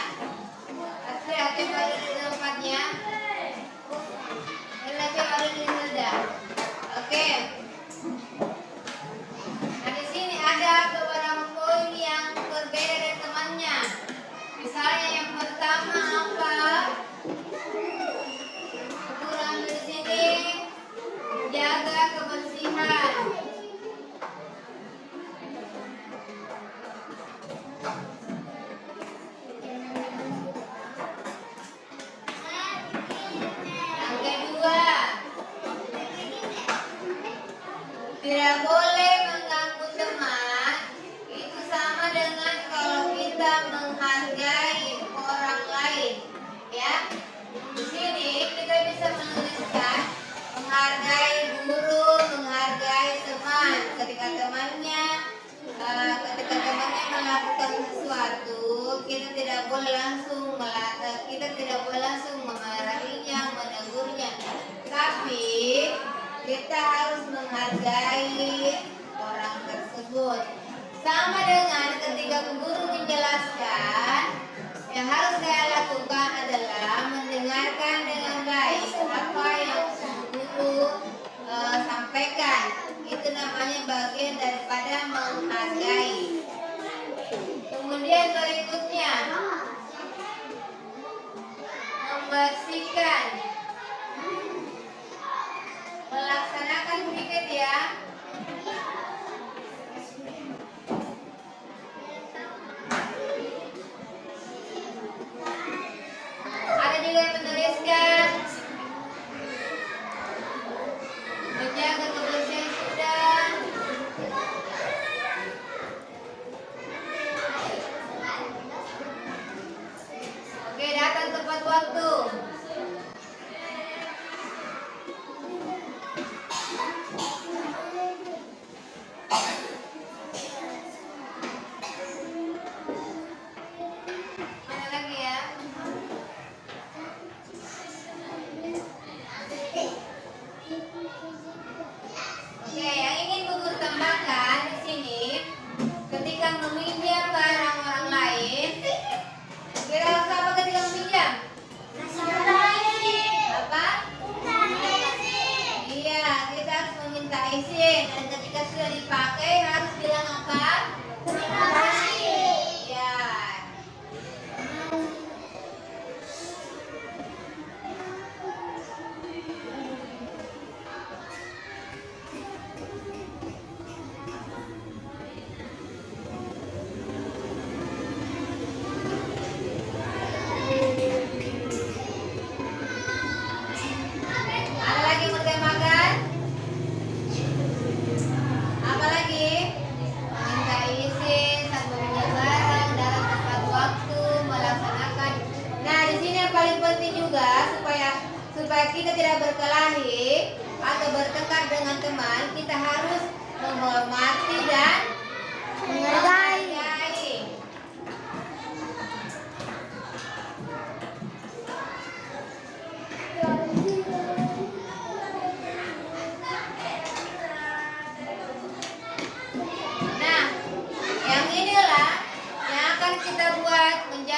A: Hati-hati pada di tempatnya. Hati-hati pada di Hilda. Oke. Nah di sini ada beberapa poin yang berbeda dari temannya. Misalnya yang pertama apa? Kurang di sini jaga kebersihan. Yang kedua, tidak boleh mengganggu teman. Itu sama dengan kalau kita menghargai orang lain, ya. Di sini kita bisa menuliskan menghargai guru, menghargai teman. Ketika temannya melakukan sesuatu, kita tidak boleh langsung memarahinya, menegurnya. Tapi kita harus menghargai orang tersebut. Sama dengan ketika guru menjelaskan, yang harus saya lakukan adalah mendengarkan dengan baik apa yang guru sampaikan. Itu namanya bagian daripada menghargai. Kemudian berikutnya, membersihkan. Melaksanakan sedikit ya. Ada juga yang menuliskan menjaga kebersihan sudah. Oke, datang tepat waktu. Mana lagi ya? Oke, yang ingin guru tambahkan di sini, ketika meminjam barang orang lain, kira harus apa ketika meminjam? Apa? Iya, kita harus meminta izin. Dan ketika sudah dipakai harus bilang apa? Iya. Ada lagi yang bertemakan? Apa lagi? Meminta izin saat meminjam barang dalam tepat waktu, melaksanakan. Nah, di sini yang paling penting juga supaya kita tidak berkelahi atau bertengkar dengan teman, kita harus menghormati dan menghargai.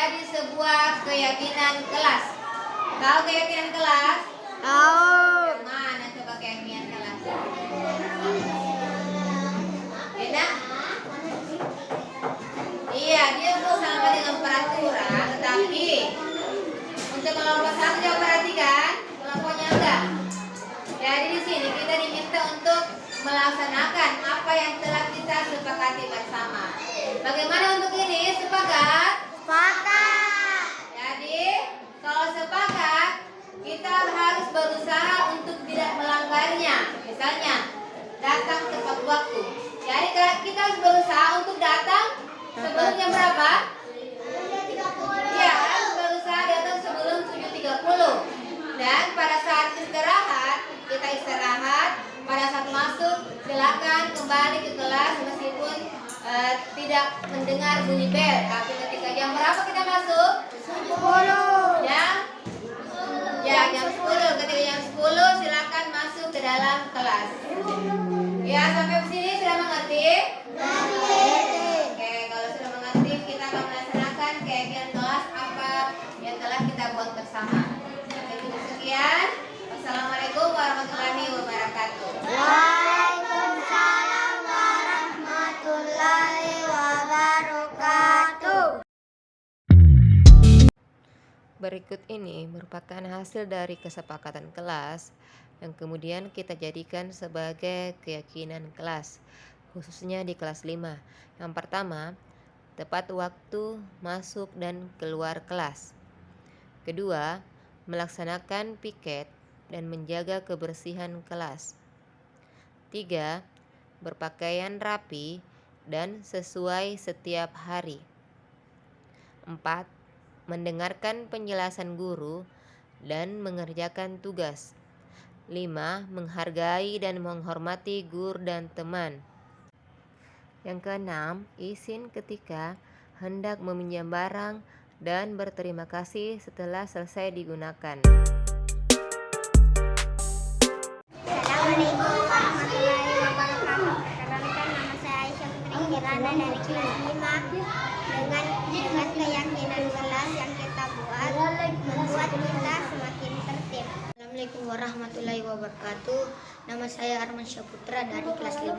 A: menjadi sebuah keyakinan kelas. Tahu keyakinan kelas?
C: Tahu.
A: Yang mana coba keyakinan kelas? Enak? Iya, dia bersama dengan peraturan, tetapi untuk kelompok satu coba perhatikan, kelompoknya enggak. Jadi di sini kita diminta untuk melaksanakan apa yang telah kita sepakati bersama. Bagaimana untuk ini? Sepakat?
C: Sepakat.
A: Jadi kalau sepakat, kita harus berusaha untuk tidak melanggarnya. Misalnya datang tepat waktu. Jadi kita harus berusaha untuk datang sebelum jam berapa? Iya, harus berusaha datang sebelum 7.30. Dan pada saat istirahat, kita istirahat. Pada saat masuk, silakan kembali ke kelas meskipun tidak mendengar bunyi bel. Tapi ketika jam berapa kita masuk?
C: 10.
A: Jam 10. Ketika jam 10 silakan masuk ke dalam kelas. Ya, sampai sini sudah mengerti? Oke, kalau sudah mengerti, kita akan melaksanakan keyakinan kelas apa yang telah kita buat bersama. Sampai cukup sekian. Wassalamualaikum warahmatullahi wabarakatuh.
C: Waalaikumsalam warahmatullahi wabarakatuh.
B: Berikut ini merupakan hasil dari kesepakatan kelas yang kemudian kita jadikan sebagai keyakinan kelas, khususnya di kelas 5. Yang pertama, tepat waktu masuk dan keluar kelas. Kedua, melaksanakan piket dan menjaga kebersihan kelas. 3. Berpakaian rapi dan sesuai setiap hari. 4. Mendengarkan penjelasan guru dan mengerjakan tugas. 5. Menghargai dan menghormati guru dan teman. Yang keenam, izin ketika hendak meminjam barang dan berterima kasih setelah selesai digunakan.
C: Assalamualaikum warahmatullahi wabarakatuh. Perkenalkan, nama saya Aisyah Putri Kirana dari kelas 5. Dengan keyakinan kelas yang kita buat membuat kita semakin tertib. Assalamualaikum warahmatullahi wabarakatuh. Nama saya Arman Syaputra dari kelas 5.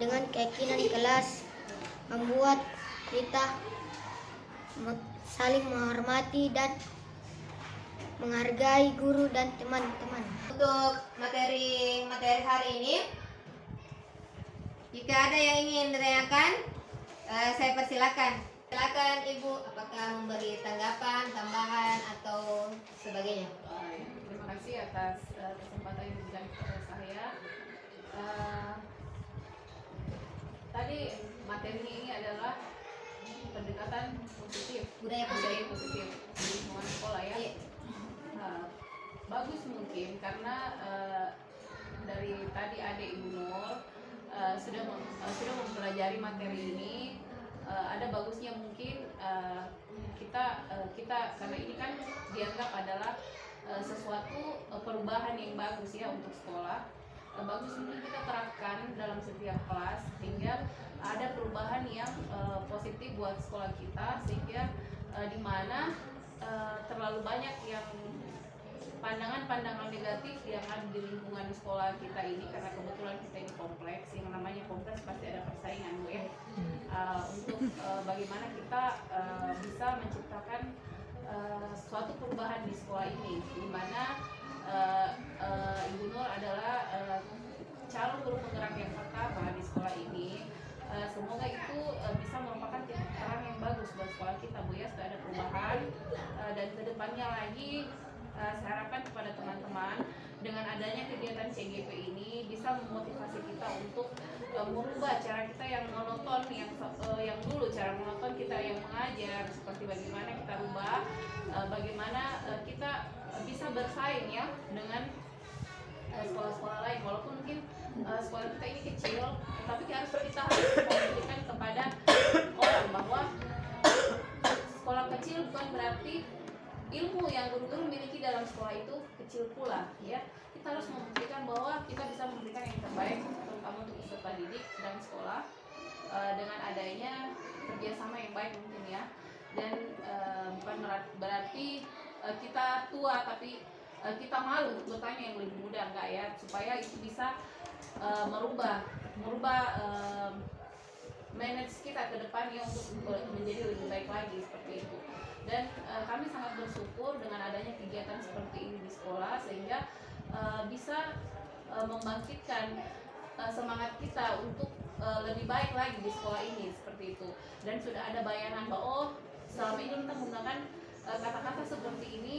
C: Dengan keyakinan kelas membuat kita saling menghormati dan menghargai guru dan teman-teman.
A: Untuk materi hari ini, jika ada yang ingin ditanyakan, saya persilakan. Silakan Ibu, apakah memberi tanggapan, tambahan atau sebagainya?
E: Terima kasih atas kesempatan yang diberikan kepada saya. Tadi materinya ini adalah pendekatan positif,
A: Budaya positif.
E: di lingkungan sekolah ya.
A: Iya.
E: Bagus mungkin karena dari tadi adik Ibu Nur sudah mempelajari materi ini. Ada bagusnya mungkin kita karena ini kan dianggap adalah sesuatu perubahan yang bagus ya untuk sekolah. Bagus mungkin kita terapkan dalam setiap kelas sehingga ada perubahan yang positif buat sekolah kita, sehingga di mana terlalu banyak yang pandangan-pandangan negatif yang ada di lingkungan sekolah kita ini, karena kebetulan kita ini kompleks, yang namanya kompleks pasti ada persaingan Bu ya. Untuk bagaimana kita bisa menciptakan suatu perubahan di sekolah ini, di mana Ibu Nur adalah calon guru penggerak yang pertama di sekolah ini. Semoga itu bisa merupakan titik terang yang bagus buat sekolah kita Bu ya, supaya ada perubahan dan kedepannya lagi. Saya harapkan kepada teman-teman dengan adanya kegiatan CGP ini bisa memotivasi kita untuk merubah cara kita yang monoton, yang dulu cara monoton kita yang mengajar, seperti bagaimana kita rubah, bagaimana kita bisa bersaing ya dengan sekolah-sekolah lain, walaupun mungkin sekolah kita ini kecil, tapi kita harus membuktikan kepada orang bahwa sekolah kecil bukan berarti ilmu yang guru-guru miliki dalam sekolah itu kecil pula ya. Kita harus membuktikan bahwa kita bisa memberikan yang terbaik terutama untuk peserta didik dan sekolah dengan adanya kerjasama yang baik mungkin ya. dan bukan berarti kita tua tapi kita malu bertanya yang lebih muda, enggak ya, supaya itu bisa merubah manage kita ke depannya untuk menjadi lebih baik lagi seperti itu. Dan kami sangat bersyukur dengan adanya kegiatan seperti ini di sekolah, sehingga bisa membangkitkan semangat kita untuk lebih baik lagi di sekolah ini seperti itu. Dan sudah ada bayangan bahwa oh, selama ini kita menggunakan kata-kata seperti ini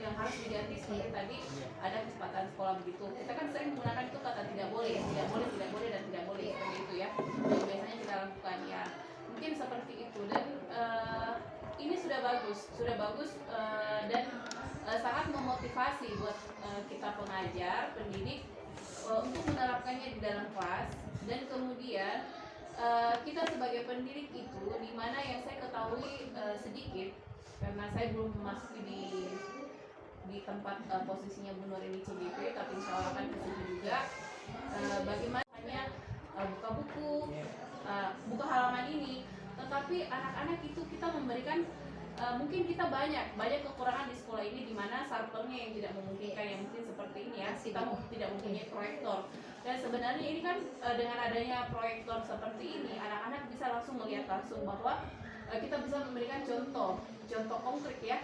E: yang harus diganti seperti tadi ada kesempatan sekolah begitu. Kita kan sering menggunakan itu kata tidak boleh dan tidak boleh seperti itu ya. Yang biasanya kita lakukan ya. Mungkin seperti itu, dan ini sudah bagus dan sangat memotivasi buat kita pengajar, pendidik untuk menerapkannya di dalam kelas. Dan kemudian kita sebagai pendidik itu, di mana yang saya ketahui sedikit karena saya belum masuk di tempat posisinya Bu Nur ini CBP, tapi insya Allah akan kesini juga. Bagaimana hanya buka buku, buka halaman ini, tetapi anak-anak itu kita memberikan mungkin kita banyak kekurangan di sekolah ini, di mana sarpernya yang tidak memungkinkan, yang mungkin seperti ini ya, kita tidak mempunyai proyektor. Dan sebenarnya ini kan dengan adanya proyektor seperti ini, anak-anak bisa langsung melihat langsung bahwa kita bisa memberikan contoh konkret ya,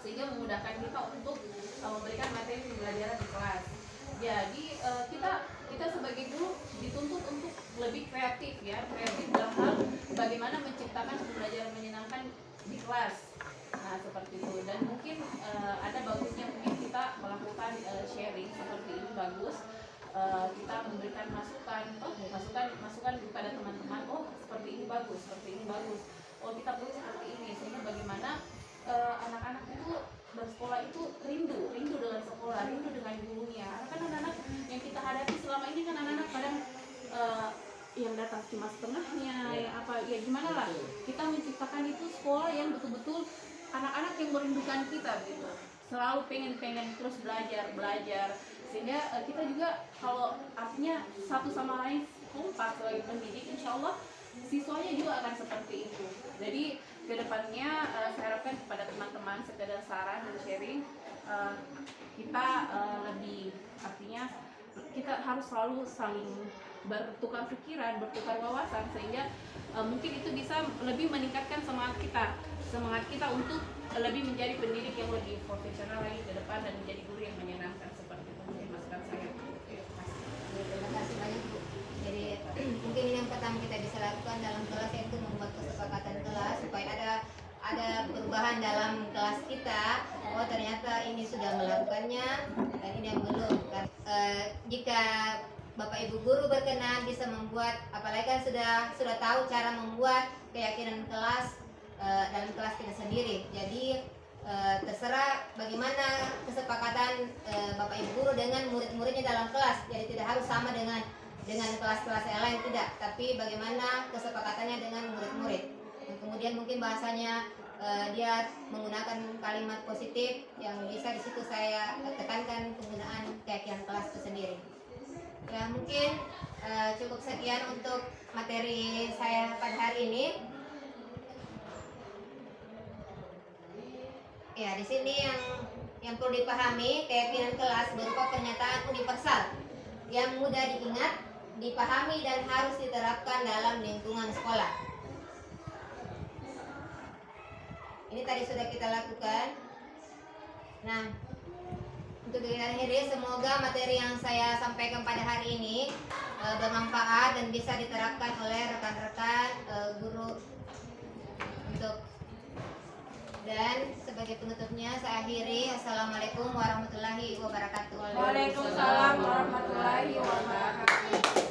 E: sehingga memudahkan kita untuk memberikan materi pembelajaran di kelas. Jadi kita sebagai guru dituntut untuk lebih kreatif ya, kreatif dalam hal bagaimana menciptakan pembelajaran menyenangkan di kelas. Nah seperti itu, dan mungkin ada bagusnya mungkin kita melakukan sharing seperti ini, bagus. Kita memberikan masukan kepada teman-teman, oh seperti ini bagus, oh kita perlu seperti ini, sehingga bagaimana anak-anak itu bersekolah itu rindu dengan sekolah, rindu dengan gurunya. Kan anak-anak yang kita hadapi selama ini kan anak-anak kadang yang datang cuma setengahnya, ya gimana lah, kita menciptakan itu sekolah yang betul-betul anak-anak yang merindukan kita gitu, selalu pengen terus belajar, sehingga kita juga kalau artinya satu sama lain kompak sebagai pendidik, insya Allah siswanya juga akan seperti itu. Jadi kedepannya saya harapkan kepada teman-teman sekedar saran dan sharing, kita lebih, artinya kita harus selalu saling bertukar pikiran, bertukar wawasan, sehingga mungkin itu bisa lebih meningkatkan semangat kita untuk lebih menjadi pendidik yang lebih profesional lagi ke depan dan menjadi guru yang menyenangkan. Seperti itu mungkin masukan saya.
A: Terima kasih banyak Bu. Jadi mungkin yang pertama kita bisa lakukan dalam kelas yaitu membuat kesepakatan kelas supaya ada perubahan dalam kelas kita. Oh ternyata ini sudah melakukannya dan ini yang belum. Jika Bapak Ibu guru berkenan bisa membuat, apalagi kan sudah tahu cara membuat keyakinan kelas dalam kelas kita sendiri. Jadi terserah bagaimana kesepakatan Bapak Ibu guru dengan murid-muridnya dalam kelas. Jadi tidak harus sama dengan kelas-kelas yang lain, tidak, tapi bagaimana kesepakatannya dengan murid-murid. Dan kemudian mungkin bahasanya dia menggunakan kalimat positif yang bisa di situ saya tekankan penggunaan keyakinan kelas itu sendiri. Ya mungkin cukup sekian untuk materi saya pada hari ini. Ya di sini yang perlu dipahami, keyakinan kelas berupa pernyataan universal yang mudah diingat, dipahami dan harus diterapkan dalam lingkungan sekolah. Ini tadi sudah kita lakukan. Nah, untuk diakhiri, semoga materi yang saya sampaikan pada hari ini bermanfaat dan bisa diterapkan oleh rekan-rekan guru dan sebagai penutupnya saya akhiri. Assalamualaikum warahmatullahi wabarakatuh.
E: Waalaikumsalam warahmatullahi wabarakatuh.